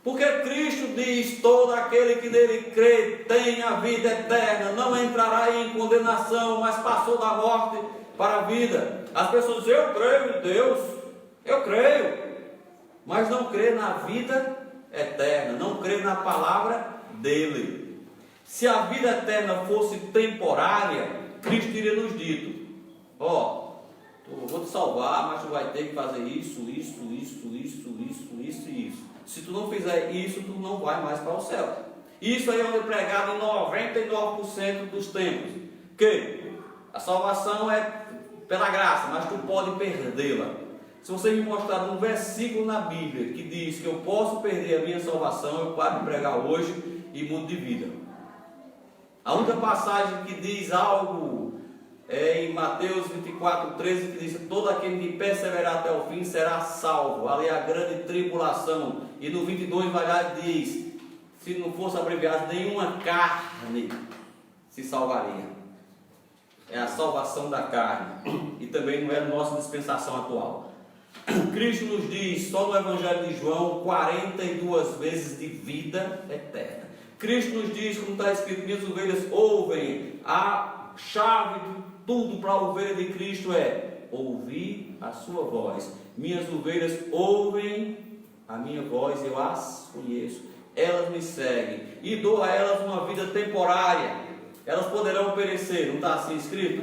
Porque Cristo diz: todo aquele que nele crê tem a vida eterna, não entrará em condenação, mas passou da morte para a vida. As pessoas dizem: eu creio em Deus, eu creio, mas não crê na vida eterna, não crê na palavra dele. Se a vida eterna fosse temporária, Cristo teria nos dito: eu vou te salvar, mas tu vai ter que fazer isso e isso. Se tu não fizer isso, tu não vai mais para o céu. Isso aí é pregado em 99% dos tempos. Que a salvação é pela graça, mas tu pode perdê-la. Se você me mostrar um versículo na Bíblia que diz que eu posso perder a minha salvação, eu paro de pregar hoje e mudo de vida. A única passagem que diz algo é em Mateus 24:13, que diz: todo aquele que perseverar até o fim será salvo. Ali é a grande tribulação. E no 22 vai lá e diz: se não fosse abreviado, nenhuma carne se salvaria. É a salvação da carne. E também não é a nossa dispensação atual. Cristo nos diz, só no Evangelho de João, 42 vezes de vida eterna. Cristo nos diz, como está escrito: minhas ovelhas ouvem. A chave de tudo para a ovelha de Cristo é ouvir a sua voz. Minhas ovelhas ouvem a minha voz, eu as conheço, elas me seguem e dou a elas uma vida temporária. Elas poderão perecer, não está assim escrito?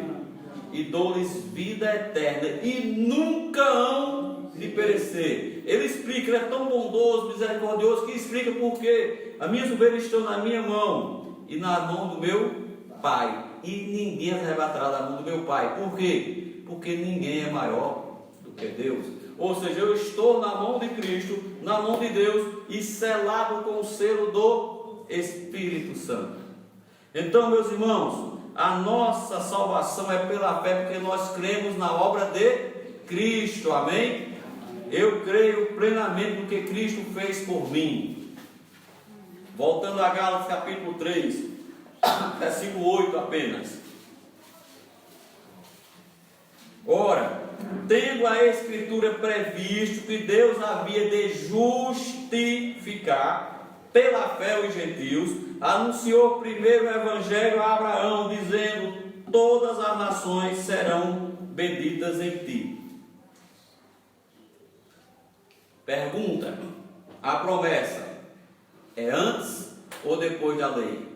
E dou-lhes vida eterna e nunca hão de perecer. Ele explica, ele é tão bondoso, misericordioso, que explica porque as minhas ovelhas estão na minha mão e na mão do meu Pai, e ninguém as arrebatará da mão do meu Pai. Por quê? Porque ninguém é maior do que Deus. Ou seja, eu estou na mão de Cristo, na mão de Deus, e selado com o selo do Espírito Santo. Então, meus irmãos, a nossa salvação é pela fé, porque nós cremos na obra de Cristo, amém? Eu creio plenamente no que Cristo fez por mim. Voltando a Gálatas capítulo 3, versículo 8 apenas. Ora, tendo a Escritura previsto que Deus havia de justificar pela fé os gentios, anunciou primeiro o Evangelho a Abraão, dizendo: todas as nações serão benditas em ti. Pergunta: a promessa é antes ou depois da lei?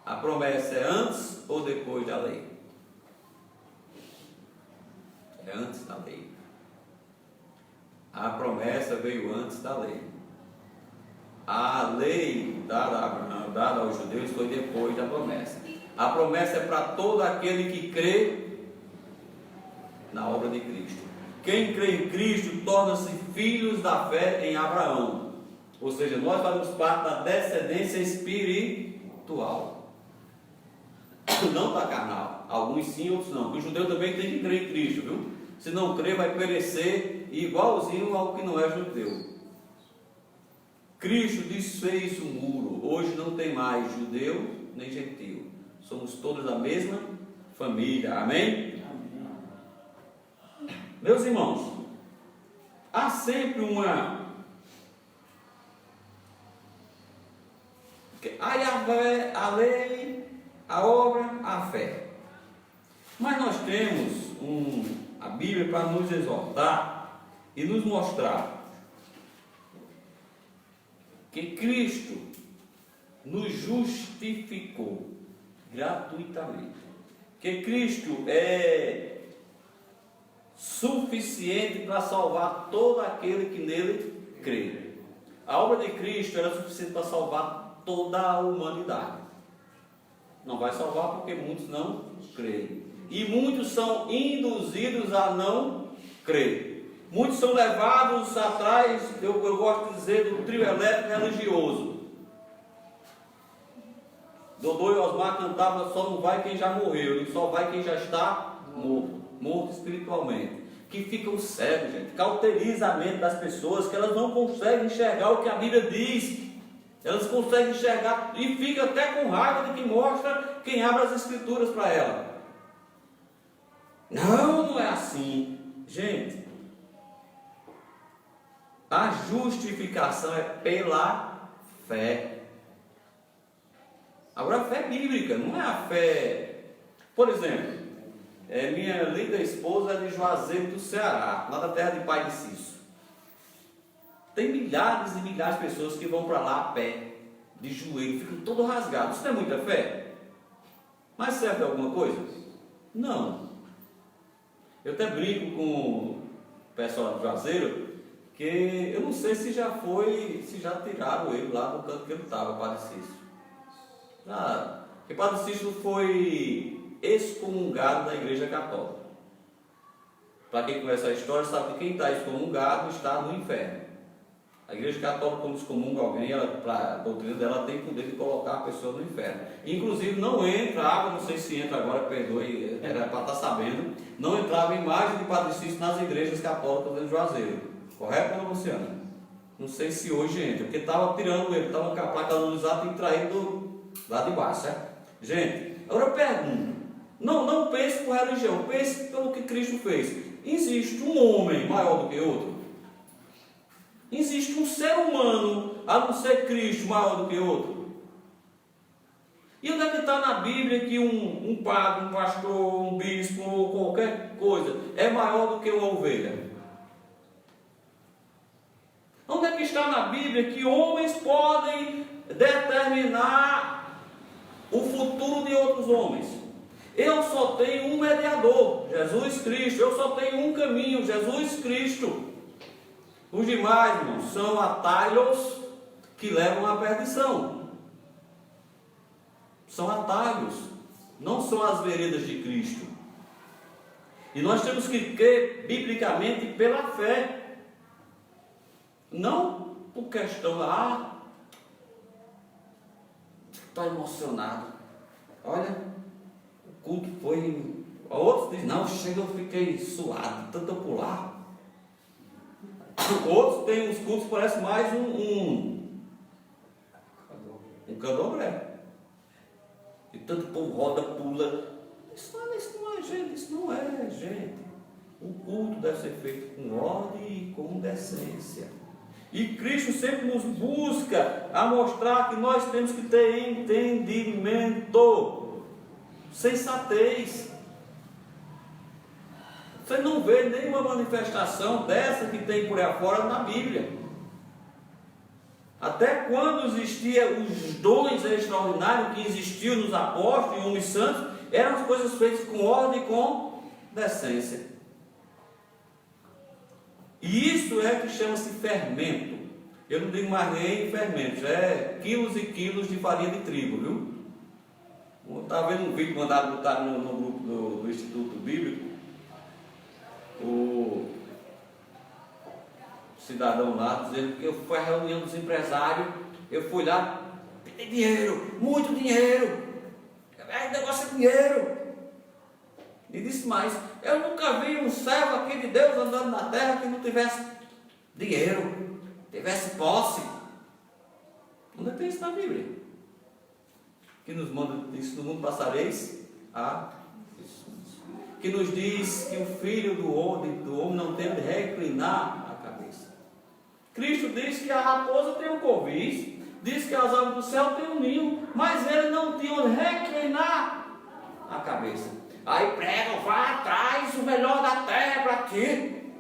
A promessa é antes ou depois da lei? É antes da lei. A promessa veio antes da lei. A lei dada aos judeus foi depois da promessa. A promessa é para todo aquele que crê na obra de Cristo. Quem crê em Cristo torna-se filhos da fé em Abraão. Ou seja, nós fazemos parte da descendência espiritual. Não da carnal. Alguns sim, outros não. O judeu também tem que crer em Cristo, viu? Se não crer, vai perecer igualzinho ao que não é judeu. Cristo desfez o muro. Hoje não tem mais judeu nem gentil. Somos todos da mesma família. Amém? Meus irmãos, há sempre uma... a lei, a obra, a fé. Mas nós temos a Bíblia para nos exortar e nos mostrar que Cristo nos justificou gratuitamente. Porque Cristo é suficiente para salvar todo aquele que nele crê. A obra de Cristo era suficiente para salvar toda a humanidade. Não vai salvar porque muitos não creem. E muitos são induzidos a não crer. Muitos são levados atrás, eu gosto de dizer, do trio elétrico religioso. Dodô e Osmar cantavam: só não vai quem já morreu, e só vai quem já está morto espiritualmente. Que ficam cegos, gente. Cauteriza a mente das pessoas, que elas não conseguem enxergar o que a Bíblia diz. Elas conseguem enxergar e ficam até com raiva de quem mostra, quem abre as escrituras para ela. Não é assim. Gente, a justificação é pela fé. Agora a fé bíblica, não é a fé. Por exemplo, minha linda esposa é de Juazeiro do Ceará, lá da terra de Pai de Cício. Tem milhares e milhares de pessoas que vão para lá a pé, de joelho, ficam todo rasgados. Isso não é muita fé? Mas serve de alguma coisa? Não. Eu até brinco com o pessoal de Juazeiro, que eu não sei se já tiraram ele lá do canto que ele estava, Padre Cício. Porque Padre Cício foi excomungado da Igreja Católica. Para quem conhece a história, sabe que quem está excomungado está no inferno. A Igreja Católica, quando excomunga alguém, para a doutrina dela, tem poder de colocar a pessoa no inferno. Inclusive, não entra água, não sei se entra agora, perdoe, era para estar sabendo, não entrava imagem de Padre Cício nas igrejas católicas de Juazeiro. Correto, dona Luciana? Não sei se hoje entra, porque estava tirando ele, estava com a placa canonizada e traído lá de baixo, certo? Gente, agora eu pergunto, não pense por religião, pense pelo que Cristo fez. Existe um homem maior do que outro? Existe um ser humano, a não ser Cristo, maior do que outro? E onde é que está na Bíblia que um padre, um pastor, um bispo ou qualquer coisa é maior do que uma ovelha? Onde é que está na Bíblia que homens podem determinar o futuro de outros homens? Eu só tenho um mediador, Jesus Cristo. Eu só tenho um caminho, Jesus Cristo. Os demais, irmãos, são atalhos que levam à perdição. São atalhos, não são as veredas de Cristo. E nós temos que crer biblicamente pela fé. Não por questão, estou emocionado. Olha, o culto foi. Outros dizem, não, chega, eu fiquei suado, tanto eu pular. Outros têm os cultos, parece mais um candomblé. E tanto povo roda, pula. Isso não é gente, isso não é gente. O culto deve ser feito com ordem e com decência. E Cristo sempre nos busca a mostrar que nós temos que ter entendimento, sensatez. Você não vê nenhuma manifestação dessa que tem por aí afora na Bíblia. Até quando existiam os dons extraordinários que existiam nos apóstolos e homens santos, eram as coisas feitas com ordem e com decência. E isso é que chama-se fermento. Eu não digo mais nem fermento, já é quilos e quilos de farinha de trigo, viu? Eu estava vendo um vídeo mandado botar no grupo do Instituto Bíblico. O cidadão lá dizendo que eu fui à reunião dos empresários, eu fui lá, pedi dinheiro, muito dinheiro, o negócio é dinheiro. E disse mais, eu nunca vi um servo aqui de Deus andando na terra que não tivesse dinheiro, tivesse posse. Onde tem isso na Bíblia? Que nos manda, diz, no mundo passareis que nos diz que o Filho do homem não tem de reclinar a cabeça. Cristo diz que a raposa tem um covis, diz que as aves do céu têm um ninho, mas ele não tinha onde reclinar a cabeça. Aí pregam, vai atrás, o melhor da terra para ti.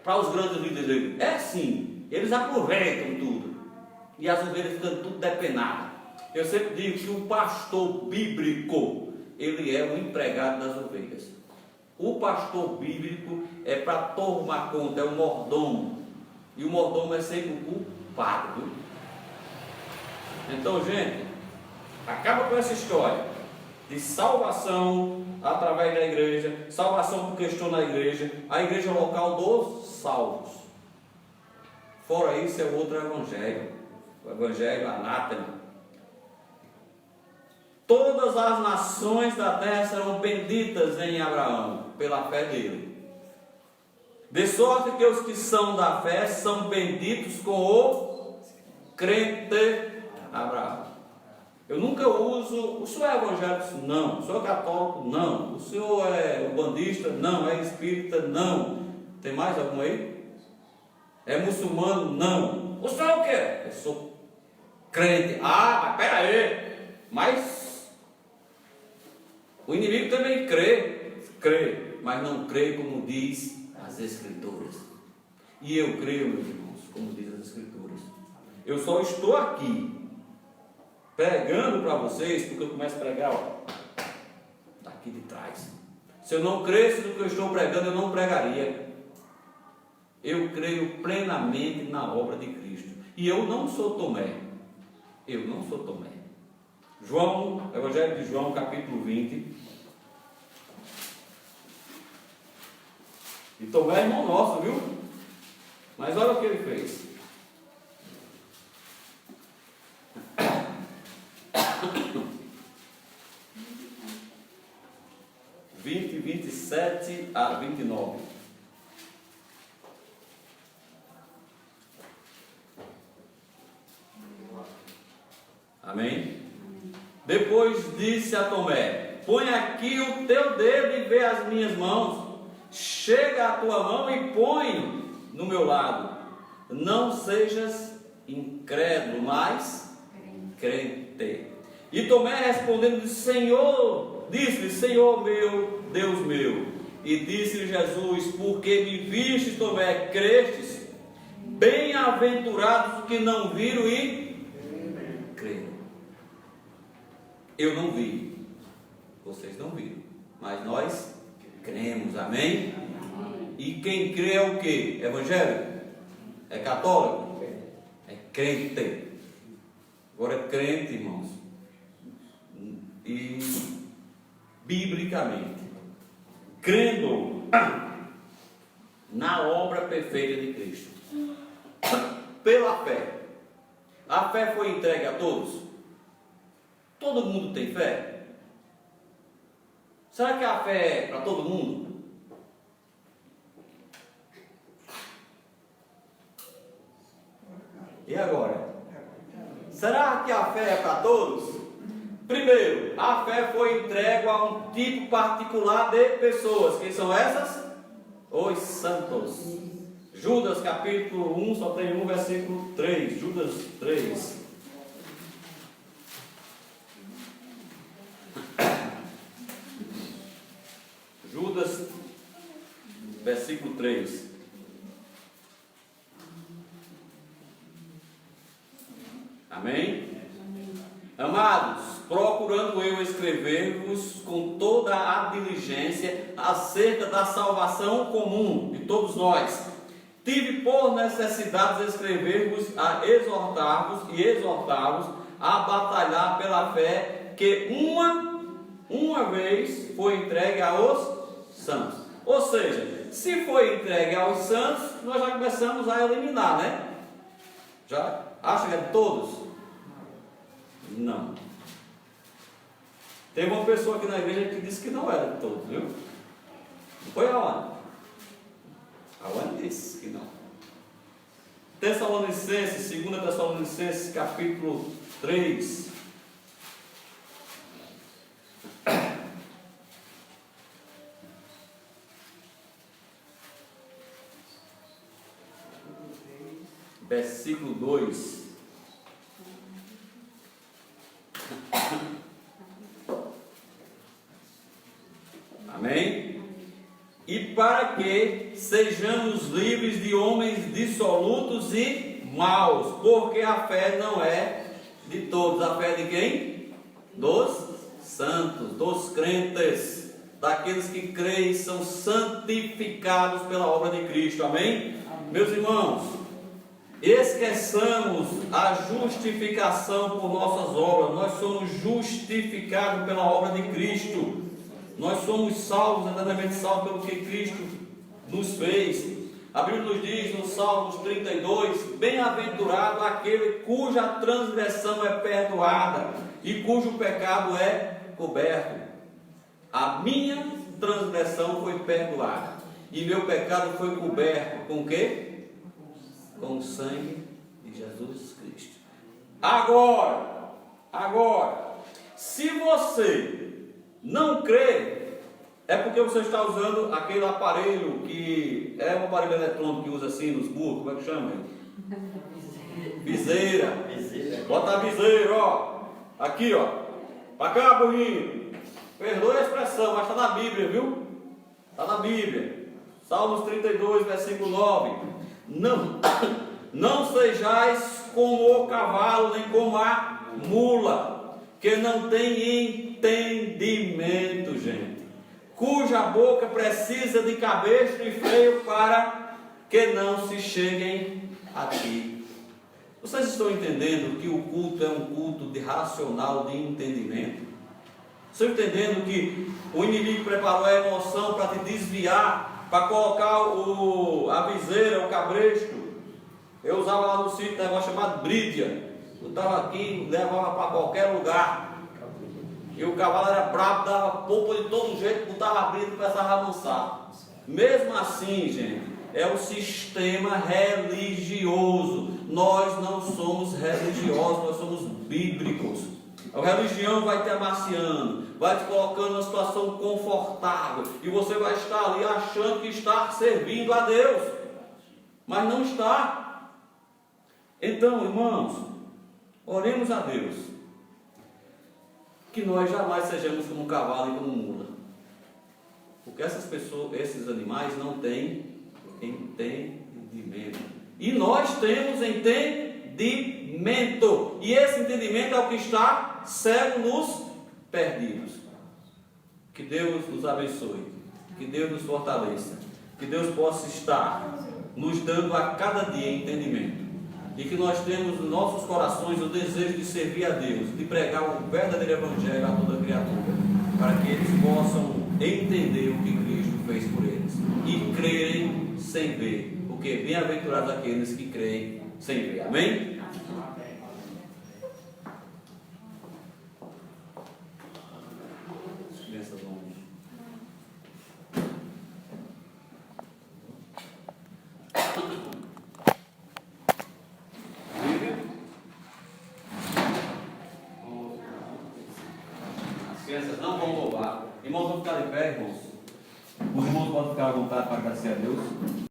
Para os grandes líderes. Sim, eles aproveitam tudo. E as ovelhas ficam tudo depenadas. Eu sempre digo que o pastor bíblico, ele é o empregado das ovelhas. O pastor bíblico é para tomar conta, é o mordomo. E o mordomo é sempre o culpado. Então, gente, acaba com essa história de salvação através da igreja, salvação porque estou na igreja, a igreja local dos salvos. Fora isso é outro evangelho, o evangelho anátema. Todas as nações da terra serão benditas em Abraão, pela fé dele. De sorte que os que são da fé são benditos com o crente Abraão. Eu nunca uso, o senhor é evangélico? Não. O senhor é católico? Não. O senhor é ubandista? Não. É espírita? Não. Tem mais algum aí? É muçulmano? Não. O senhor é o quê? Eu sou crente. Ah, mas pera aí. Mas o inimigo também crê, mas não crê como diz as Escrituras. E eu creio, meus irmãos, como diz as Escrituras. Eu só estou aqui pregando para vocês, porque eu começo a pregar, ó, daqui de trás. Se eu não cresce no que eu estou pregando, eu não pregaria. Eu creio plenamente na obra de Cristo. E eu não sou Tomé. Eu não sou Tomé. João, Evangelho de João, capítulo 20. E Tomé é irmão nosso, viu? Mas olha o que ele fez. 27 a 29. Amém? Depois disse a Tomé: põe aqui o teu dedo e vê as minhas mãos. Chega a tua mão e põe no meu lado. Não sejas incrédulo, mas crente. E Tomé respondendo disse: disse-lhe: Senhor meu, Deus meu. E disse-lhe Jesus: porque me vistes, Tomé, crestes? Bem-aventurados os que não viram e creram. Eu não vi, vocês não viram, mas nós cremos, amém? E quem crê é o quê? Evangélico? É católico? É crente. Agora é crente, irmãos. E biblicamente, crendo na obra perfeita de Cristo, pela fé. A fé foi entregue a todos? Todo mundo tem fé? Será que a fé é para todo mundo? E agora? Será que a fé é para todos? Primeiro, a fé foi entregue a um tipo particular de pessoas. Quem são essas? Os santos. Judas capítulo 1, só tem um versículo 3. Judas 3. Judas, versículo 3. Amém? Amados, procurando eu escrever-vos com toda a diligência acerca da salvação comum de todos nós, tive por necessidade de escrever-vos, a exortar-vos e exortar-vos a batalhar pela fé que uma vez foi entregue aos santos. Ou seja, se foi entregue aos santos, nós já começamos a eliminar, né? Já acha que é de todos? Não. Teve uma pessoa aqui na igreja que disse que não era de todos, viu? Não foi aonde? Aonde disse que não. Tessalonicenses, 2 Tessalonicenses, capítulo 3. Versículo 2. Amém? E para que sejamos livres de homens dissolutos e maus, porque a fé não é de todos. A fé de quem? Dos santos, dos crentes, daqueles que creem e são santificados pela obra de Cristo. Amém? Meus irmãos, esqueçamos a justificação por nossas obras. Nós somos justificados pela obra de Cristo. Nós somos salvos, eternamente salvos pelo que Cristo nos fez. A Bíblia nos diz no Salmos 32: bem-aventurado aquele cuja transgressão é perdoada e cujo pecado é coberto. A minha transgressão foi perdoada e meu pecado foi coberto com o quê? Com o sangue de Jesus Cristo. Agora, se você não crê, é porque você está usando aquele aparelho que é um aparelho eletrônico que usa assim nos burros, como é que chama? Viseira. Bota a viseira, ó. Aqui, ó. Pra cá, burrinho. Perdoe a expressão, mas está na Bíblia, viu? Está na Bíblia. Salmos 32, versículo 9. Não sejais como o cavalo, nem como a mula, que não tem entendimento, gente, cuja boca precisa de cabestro e freio para que não se cheguem a ti. Vocês estão entendendo que o culto é um culto de racional, de entendimento? Estão entendendo que o inimigo preparou a emoção para te desviar, para colocar a viseira, o cabresto? Eu usava lá no sítio um negócio chamado brídia. Eu estava aqui, levava para qualquer lugar. E o cavalo era bravo, dava polpa de todo jeito, botava a brida e começava a avançar. Mesmo assim, gente, é o sistema religioso. Nós não somos religiosos, nós somos bíblicos. A religião vai te amaciando, vai te colocando numa situação confortável, e você vai estar ali achando que está servindo a Deus, mas não está. Então, irmãos, oremos a Deus que nós jamais sejamos como um cavalo e como mula, porque essas pessoas, esses animais não têm entendimento, e nós temos entendimento, e esse entendimento é o que está cego nos perdidos. Que Deus nos abençoe, que Deus nos fortaleça, que Deus possa estar nos dando a cada dia entendimento, e que nós temos nos nossos corações o desejo de servir a Deus, de pregar o verdadeiro Evangelho a toda criatura, para que eles possam entender o que Cristo fez por eles e crerem sem ver, porque bem-aventurados aqueles que creem sem ver. Amém? As crianças vão. As crianças não vão louvar. Irmãos, vão ficar de pé, irmãos. Os irmãos podem ficar à vontade para agradecer a Deus.